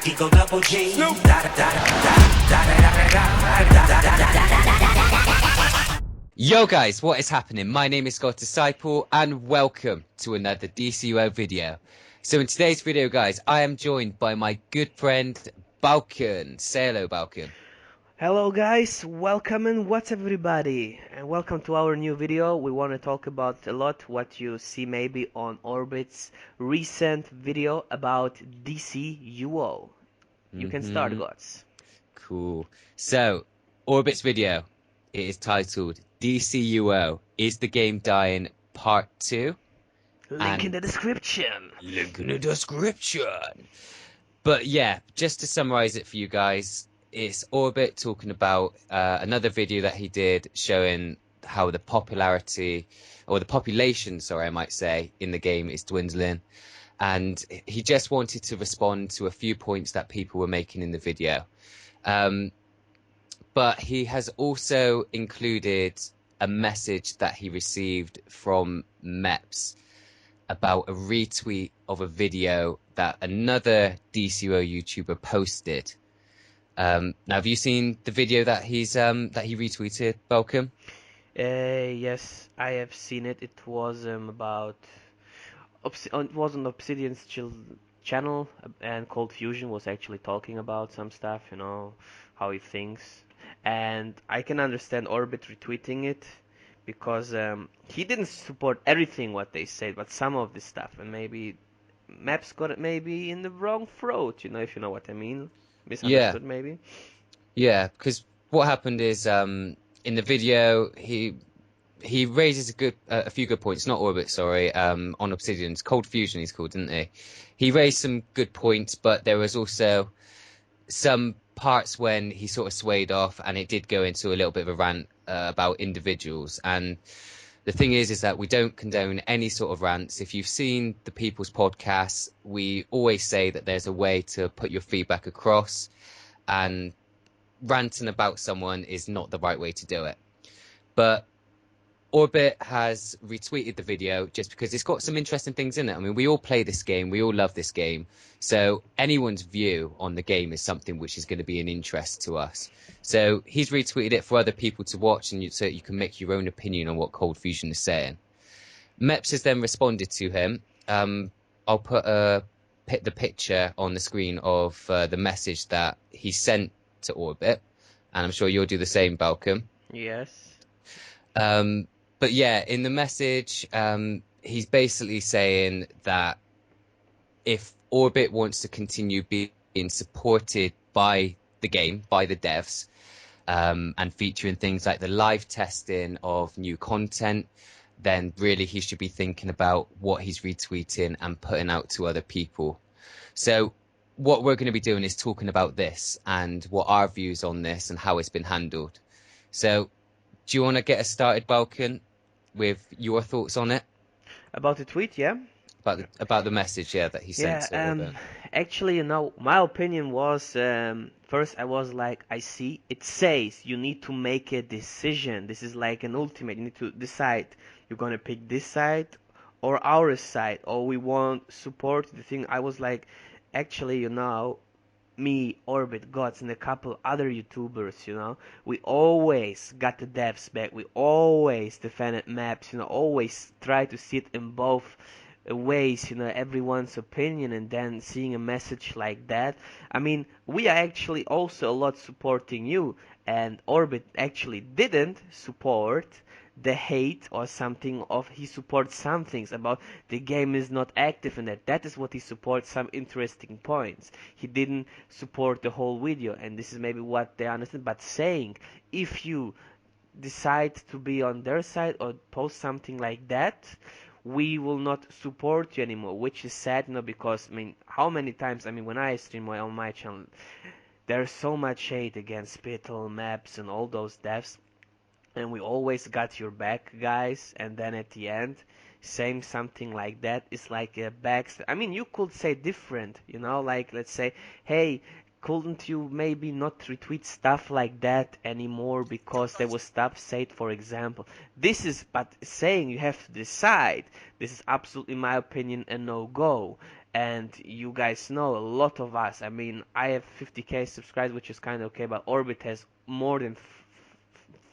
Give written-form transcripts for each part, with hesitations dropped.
Eagle double G. Yo guys, what is happening? My name is Scott Disciple and welcome to another DCUO video. So in today's video guys, I am joined by my good friend Balkan. Say hello Balkan. Hello guys, welcome and what's up everybody, and welcome to our new video. We want to talk about a lot what you see maybe on Orbit's recent video about DCUO. You can start, Gods. Cool. So, Orbit's video, it is titled DCUO, Is the Game Dying Part 2? Link in the description. Link in the description. But yeah, just to summarize it for you guys, it's Orbit talking about another video that he did showing how the popularity, or the population, sorry, I might say, in the game is dwindling. And he just wanted to respond to a few points that people were making in the video. But he has also included a message that he received from Mepps about a retweet of a video that another DCUO YouTuber posted. Now, have you seen the video that he retweeted, Balkan? Yes, I have seen it. It was about it was on Obsidian's channel, and Cold Fusion was actually talking about some stuff, how he thinks, and I can understand Orbit retweeting it because he didn't support everything what they said, but some of the stuff, and maybe Mepps got it maybe in the wrong throat, if you know what I mean. Misunderstood, maybe. Yeah, because what happened is in the video he raises a few good points. Not Orbit, sorry. On Obsidian's Cold Fusion, he's called, didn't he? He raised some good points, but there was also some parts when he sort of swayed off, and it did go into a little bit of a rant about individuals. And the thing is that we don't condone any sort of rants. If you've seen the People's Podcasts, we always say that there's a way to put your feedback across, and ranting about someone is not the right way to do it. But Orbit has retweeted the video just because it's got some interesting things in it. I mean, we all play this game, we all love this game, so anyone's view on the game is something which is going to be an interest to us. So he's retweeted it for other people to watch, and so you can make your own opinion on what Cold Fusion is saying. Mepps has then responded to him. I'll put the picture on the screen of the message that he sent to Orbit, and I'm sure you'll do the same, Balkan. Yes. But yeah, in the message, he's basically saying that if Orbit wants to continue being supported by the game, by the devs, and featuring things like the live testing of new content, then really he should be thinking about what he's retweeting and putting out to other people. So what we're going to be doing is talking about this and what our views on this and how it's been handled. So do you want to get us started, Balkan, with your thoughts on it? About the tweet, yeah? About the message, yeah, that he sent to Orbit. Actually, my opinion was, first I was like, I see, it says you need to make a decision. This is like an ultimate. You need to decide. You're going to pick this side or our side, or we want support the thing. I was like, actually, me, Orbit, Gods, and a couple other YouTubers, we always got the devs back. We always defended Mepps, always try to see it in both ways, everyone's opinion, and then seeing a message like that. I mean, we are actually also a lot supporting you, and Orbit actually didn't support the hate or something of he supports some things about the game is not active and that is what he supports, some interesting points. He didn't support the whole video, and this is maybe what they understand, but saying if you decide to be on their side or post something like that, we will not support you anymore, which is sad, because how many times, when I stream on my channel, there's so much hate against Spittle, Mepps, and all those devs, and we always got your back, guys, and then at the end saying something like that is like a backstab. You could say different, like let's say, hey, couldn't you maybe not retweet stuff like that anymore because there was stuff said, for example? This is, but saying you have to decide. This is absolutely, in my opinion, a no-go. And you guys know a lot of us. I mean, I have 50K subscribers, which is kind of okay, but Orbit has more than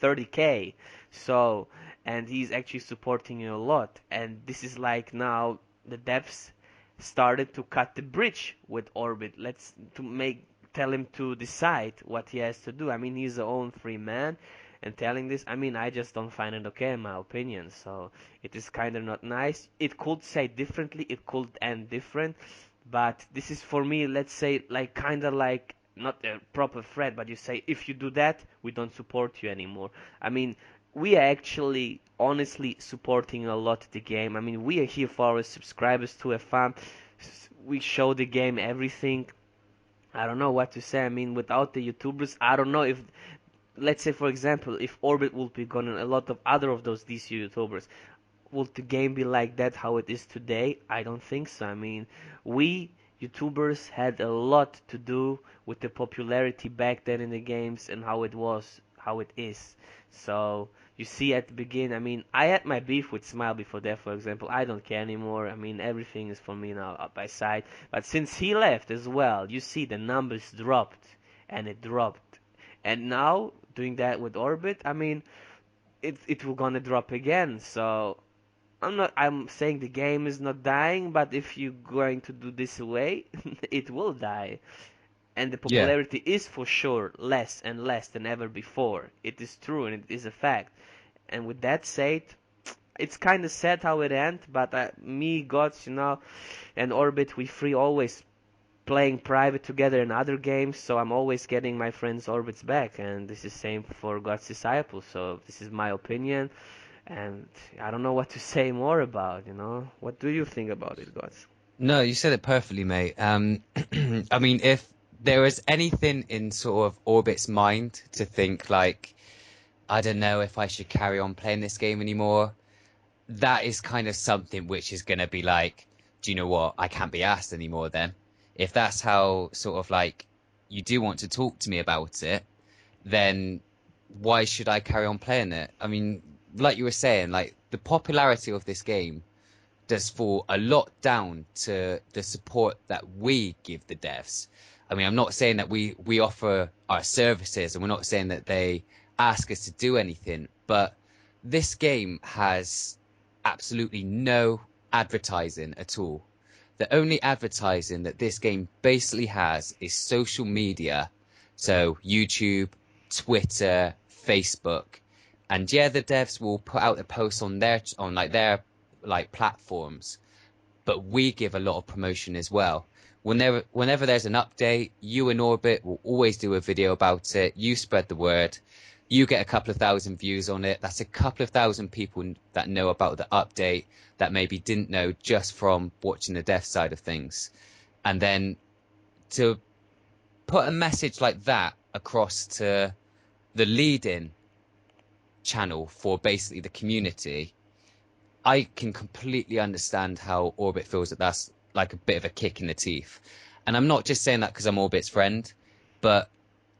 30K. So, and he's actually supporting you a lot. And this is like now the devs started to cut the bridge with Orbit. Let's to make tell him to decide what he has to do. I mean, he's a own free man, and telling this, I mean, I just don't find it okay in my opinion. So it is kind of not nice. It could say differently. It could end different, but this is for me. Let's say like kind of like not a proper threat, but you say if you do that, we don't support you anymore. I mean, we are actually honestly supporting a lot the game. I mean, we are here for our subscribers to have fun. We show the game everything. I don't know what to say. I mean, without the YouTubers, I don't know if, let's say for example, if Orbit would be gone and a lot of other of those DC YouTubers, would the game be like that how it is today? I don't think so. I mean, we YouTubers had a lot to do with the popularity back then in the games and how it was, how it is. So you see at the beginning, I mean, I had my beef with Smile before that, for example. I don't care anymore. I mean, everything is for me now up by side. But since he left as well, you see the numbers dropped and it dropped. And now doing that with Orbit, I mean, it will gonna drop again. So I'm saying the game is not dying, but if you're going to do this way, it will die. And the Yeah. popularity is for sure less and less than ever before. It is true and it is a fact. And with that said, it's kind of sad how it ends, but me, Gods, and Orbit, we three always playing private together in other games, so I'm always getting my friends' Orbits back, and this is same for God's Disciple, so this is my opinion. And I don't know what to say more about. What do you think about it, guys? No, you said it perfectly, mate. I mean, if there was anything in sort of Orbit's mind to think like, I don't know if I should carry on playing this game anymore, that is kind of something which is going to be like, do you know what? I can't be asked anymore then. If that's how sort of like you do want to talk to me about it, then why should I carry on playing it? I mean, like you were saying, like the popularity of this game does fall a lot down to the support that we give the devs. I mean, I'm not saying that we offer our services and we're not saying that they ask us to do anything, but this game has absolutely no advertising at all. The only advertising that this game basically has is social media. So YouTube, Twitter, Facebook. And yeah, the devs will put out a post on their platforms, but we give a lot of promotion as well. Whenever there's an update, you and Orbit will always do a video about it. You spread the word. You get a couple of thousand views on it. That's a couple of thousand people that know about the update that maybe didn't know just from watching the dev side of things. And then to put a message like that across to the leading channel for basically the community, I can completely understand how Orbit feels that that's like a bit of a kick in the teeth. And I'm not just saying that because I'm Orbit's friend, but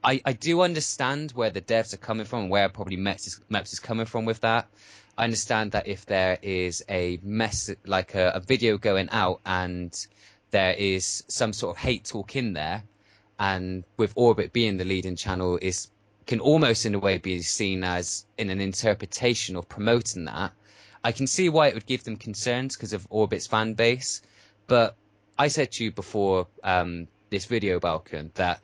I do understand where the devs are coming from and where probably Mepps is coming from with that. I understand that if there is a mess, like a video going out and there is some sort of hate talk in there, and with Orbit being the leading channel, is can almost in a way be seen as in an interpretation of promoting that. I can see why it would give them concerns because of Orbit's fan base, but I said to you before this video, Balkan, that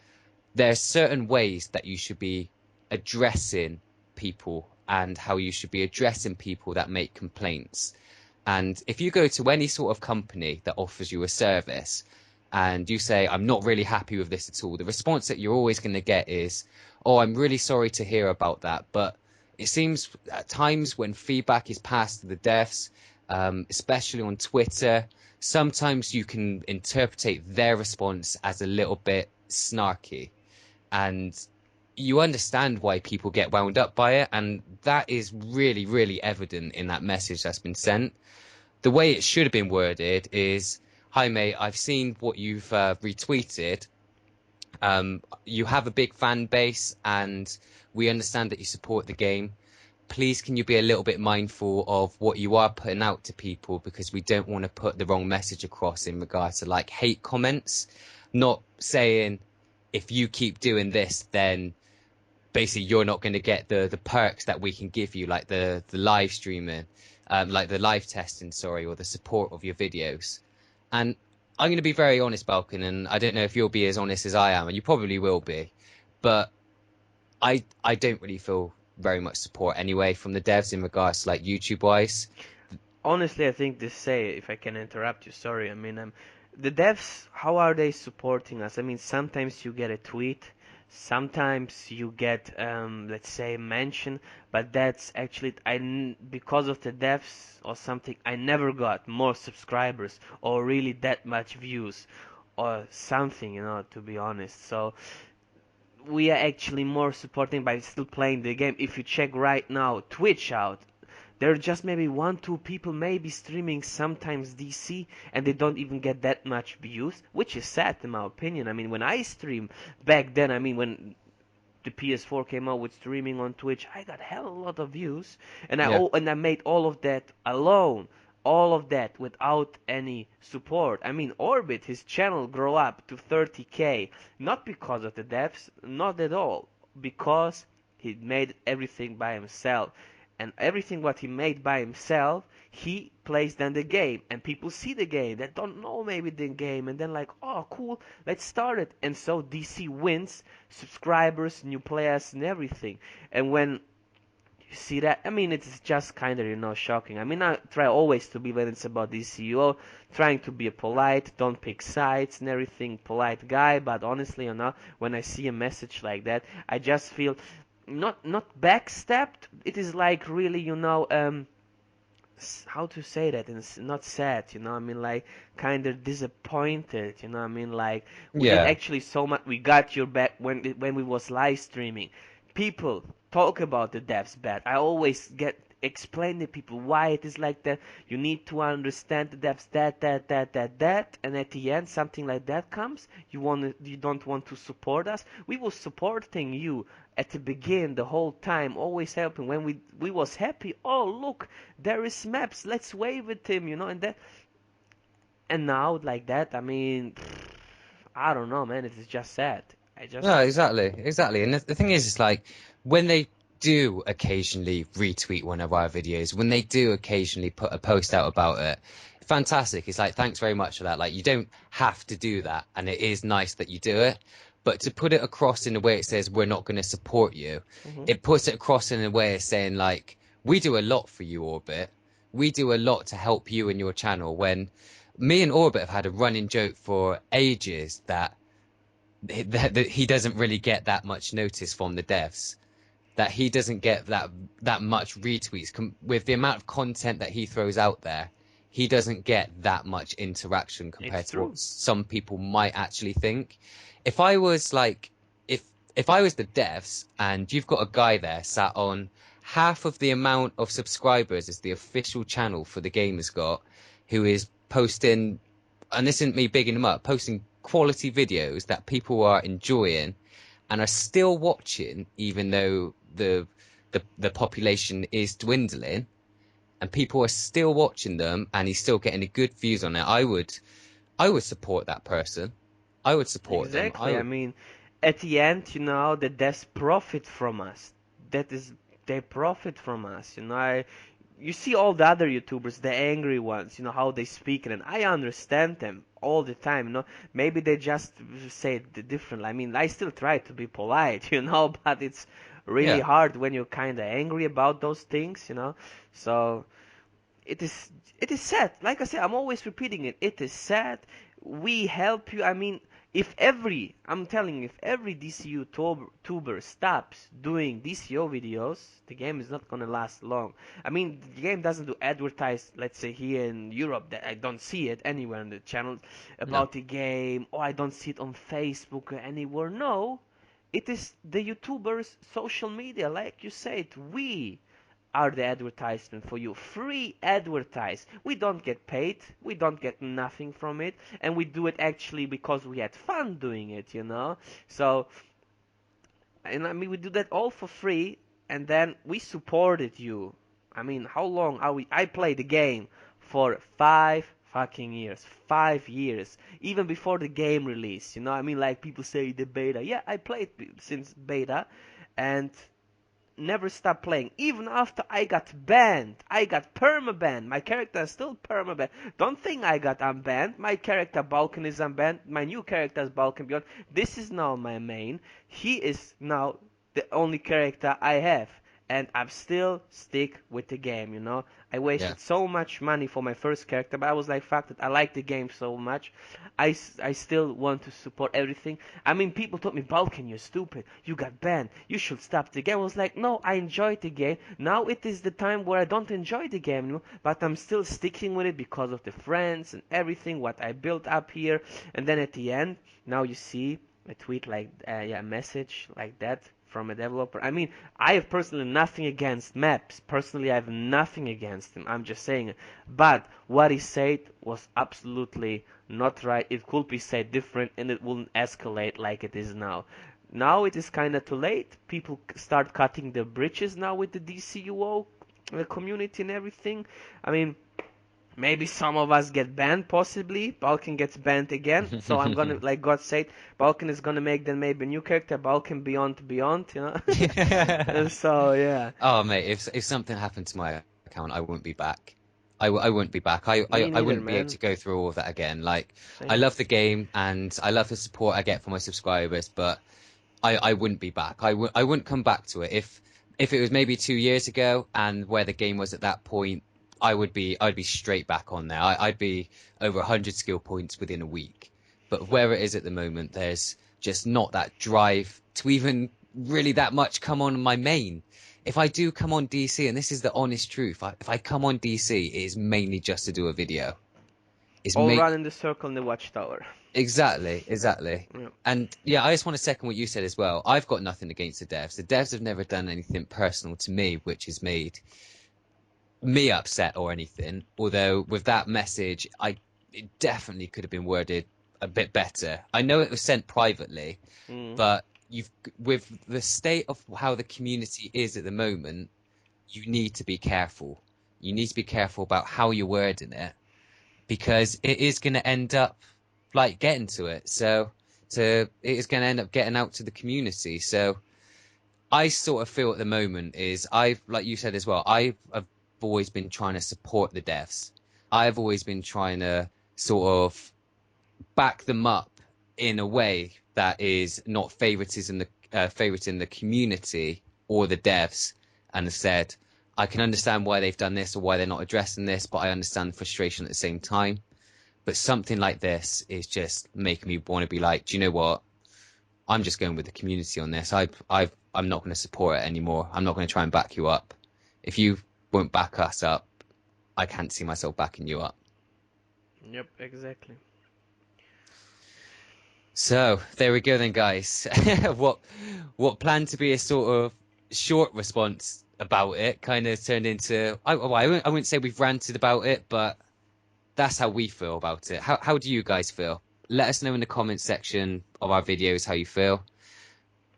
there are certain ways that you should be addressing people and how you should be addressing people that make complaints. And if you go to any sort of company that offers you a service and you say, I'm not really happy with this at all, the response that you're always going to get is, oh, I'm really sorry to hear about that. But it seems at times when feedback is passed to the devs, especially on Twitter, sometimes you can interpret their response as a little bit snarky. And you understand why people get wound up by it. And that is really, really evident in that message that's been sent. The way it should have been worded is, hi, mate, I've seen what you've retweeted. You have a big fan base, and we understand that you support the game. Please, can you be a little bit mindful of what you are putting out to people, because we don't want to put the wrong message across in regards to like hate comments. Not saying if you keep doing this, then basically you're not going to get the perks that we can give you, like the live streaming, like the live testing, sorry, or the support of your videos. And I'm going to be very honest, Balkan, and I don't know if you'll be as honest as I am, and you probably will be, but I don't really feel very much support anyway from the devs in regards to like YouTube wise. Honestly, I think this say, if I can interrupt you, sorry. I mean, the devs, how are they supporting us? I mean, sometimes you get a tweet, sometimes you get, let's say, mention, but that's actually, because of the devs or something, I never got more subscribers or really that much views or something, to be honest. So we are actually more supporting by still playing the game. If you check right now, Twitch out, there are just maybe one, two people maybe streaming sometimes DC, and they don't even get that much views, which is sad in my opinion. I mean, when I stream back then, I mean, when the PS4 came out with streaming on Twitch, I got hell a lot of views, and Yeah, I made all of that alone, all of that without any support. I mean, Orbit, his channel grew up to 30K, not because of the devs, not at all, because he made everything by himself, and everything what he made by himself, he plays then the game, and people see the game that don't know maybe the game, and then like, oh cool, let's start it, and so DC wins subscribers, new players, and everything. And when you see that, I mean, it's just kind of shocking. I mean, I try always to be when it's about DCUO, trying to be a polite, don't pick sides and everything, polite guy. But honestly, when I see a message like that, I just feel not backstabbed. It is like really, how to say that, and it's not sad, I mean, like kind of disappointed, I mean, like we did yeah, actually so much, we got your back when we was live streaming. People talk about the devs bad. I always get explain to people why it is like that. You need to understand the devs that, and at the end something like that comes, you don't want to support us. We was supporting you at the begin the whole time, always helping. When we was happy, oh look, there is Mepps, let's wave with him, and that, and now like that, I mean, I don't know, man, it is just sad. I just no, exactly, exactly. And the thing is, it's like when they do occasionally retweet one of our videos, when they do occasionally put a post out about it, fantastic. It's like, thanks very much for that. Like, you don't have to do that, and it is nice that you do it. But to put it across in a way it says we're not going to support you, hmm it puts it across in a way of saying like we do a lot for you, Orbit. We do a lot to help you and your channel. When me and Orbit have had a running joke for ages that he doesn't really get that much notice from the devs, that he doesn't get that much retweets with the amount of content that he throws out there. He doesn't get that much interaction it's compared to true. what some people might actually think. If I was like, if if I was the devs and you've got a guy there sat on half of the amount of subscribers as the official channel for the game has got, who is posting, and this isn't me bigging him up, posting quality videos that people are enjoying and are still watching, even though the population is dwindling, and people are still watching them, and he's still getting good views on it. I would support that person. I would support them. I Exactly. I would. mean, at the end, the devs profit from us. That is, they profit from us. You see all the other YouTubers, the angry ones, how they speak, and I understand them all the time. Maybe they just say it differently. I mean, I still try to be polite, but it's really Yeah. hard when you're kind of angry about those things. So it is it is sad. Like I said, I'm always repeating it. It is sad. We help you. I mean, I'm telling you, if every DCU tuber stops doing DCO videos, the game is not gonna last long. I mean, the game doesn't do advertise, let's say here in Europe, that I don't see it anywhere on the channel No. about the game, or I don't see it on Facebook or anywhere. No, it is the YouTubers' social media, like you said. We are the advertisement for you. Free advertise. We don't get paid. We don't get nothing from it. And we do it actually because we had fun doing it, you know? So, and I mean, we do that all for free. And then we supported you. I mean, how long are we? I played the game for 5 fucking years. 5 years. Even before the game release, you know? I mean, like people say the beta. Yeah, I played since beta. And never stopped playing. Even after I got banned, I got perma-banned. My character is still perma-banned. Don't think I got unbanned. My character Balkan is unbanned. My new character is Balkan Beyond. This is now my main. He is now the only character I have. And I'm still stick with the game, you know. I Yeah. wasted so much money for my first character, but I was like, fuck it, I like the game so much. I still want to support everything. I mean, people told me, Balkan, you're stupid. You got banned. You should stop the game. I was like, no, I enjoyed the game. Now it is the time where I don't enjoy the game, you know, but I'm still sticking with it because of the friends and everything, what I built up here. And then at the end, now you see a tweet like, yeah, a message like that from a developer. I mean, I have personally nothing against Mepps. Personally, I have nothing against him. I'm just saying it. But what he said was absolutely not right. It could be said different and it wouldn't escalate like it is now. Now it is kind of too late. People start cutting the bridges now with the DCUO community and everything. I mean, maybe some of us get banned, possibly. Balkan gets banned again. So I'm gonna, like God said, Balkan is gonna make then maybe a new character, Balkan Beyond Beyond, you know? And so, yeah. Oh, mate, if something happened to my account, I wouldn't be back. I wouldn't be back. Me I neither, wouldn't be able man. to go through all of that again. Like, I Same. love the game and I love the support I get from my subscribers, but I wouldn't be back. I wouldn't come back to it. If it was maybe 2 years ago and where the game was at that point, I'd be straight back on there. I'd be over 100 skill points within a week. But where it is at the moment, there's just not that drive to even really that much come on my main. If I do come on DC, and this is the honest truth, if I come on DC, it is mainly just to do a video. It's All ma run in the circle in the watchtower. Exactly, exactly. Yeah. And yeah, I just want to second what you said as well. I've got nothing against the devs. The devs have never done anything personal to me, which has made me upset or anything. Although with that message, it definitely could have been worded a bit better. I know it was sent privately, Mm. but you've with the state of how the community is at the moment, you need to be careful. You need to be careful about how you're wording it because it is going to end up like getting to it. It is going to end up getting out to the community. So I sort of feel at the moment is like you said as well, I've always been trying to support the devs. I've always been trying to sort of back them up in a way that is not favoriting the community or the devs, and have said I can understand why they've done this or why they're not addressing this, but I understand the frustration at the same time. But something like this is just making me want to be like, do you know what? I'm just going with the community on this. I'm not going to support it anymore. I'm not going to try and back you up. If you won't back us up, I can't see myself backing you up. Yep, exactly. So there we go then, guys. What what planned to be a sort of short response about it kind of turned into I wouldn't say we've ranted about it, but that's how we feel about it. How do you guys feel? Let us know in the comments section of our videos how you feel.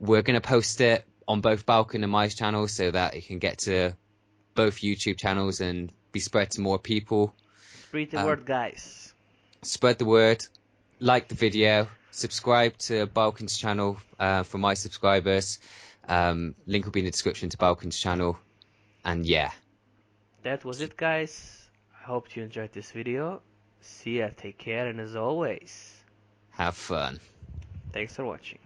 We're going to post it on both Balkan and my channel so that it can get to both YouTube channels and be spread to more people. Spread the Um, word, guys. Spread the word, like the video, subscribe to Balkan's channel for my subscribers. Link will be in the description to Balkan's channel. And yeah, That was it, guys. I hope you enjoyed this video. See ya, take care, and as always, have fun. thanks for watching.